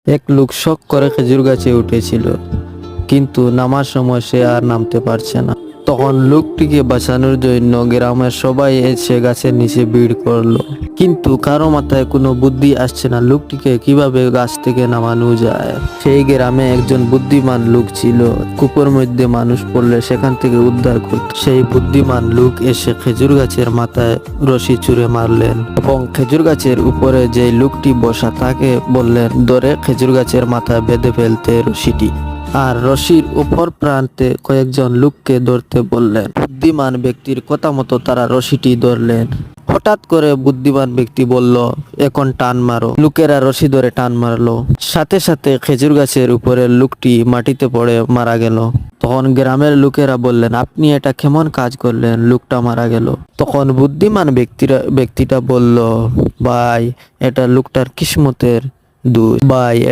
এক লোক শখ করে খেজুর গাছে উঠেছিল, কিন্তু নামার সময় সে আর নামতে পারছে না। তখন লোকটিকে বাঁচানোর জন্য গ্রামের সবাই এসে গাছের নিচে ভিড় করলো, কিন্তু কারো মাথায় কোনো বুদ্ধি আসছে না লোকটিকে কিভাবে গাছ থেকে নামানো যায়। সেই গ্রামে একজন বুদ্ধিমান লোক ছিল, কূপের মধ্যে মানুষ পড়লে সেখান থেকে উদ্ধার করত। সেই বুদ্ধিমান লোক এসে খেজুর গাছের মাথায় রশি ছুঁড়ে মারলেন এবং খেজুর গাছের উপরে যে লোকটি বসা তাকে বললেন ধরে খেজুর গাছের মাথায় বেঁধে ফেলতে রশিটি, আর রশির উপর প্রান্তে কয়েকজন লোককে ধরতে বললেন। বুদ্ধিমান ব্যক্তির কথা মতো তারা রশিটি ধরলেন। হঠাৎ করে বুদ্ধিমান ব্যক্তি বলল, এখন টান মারো। লোকেরা রশি ধরে টান মারলো, সাথে সাথে খেজুর গাছের উপরে লোকটি মাটিতে পড়ে মারা গেল। তখন গ্রামের লোকেরা বললেন, আপনি এটা কেমন কাজ করলেন, লোকটা মারা গেল। তখন বুদ্ধিমান ব্যক্তিটা বলল, ভাই এটা লোকটার কিসমতের দোষ ভাই।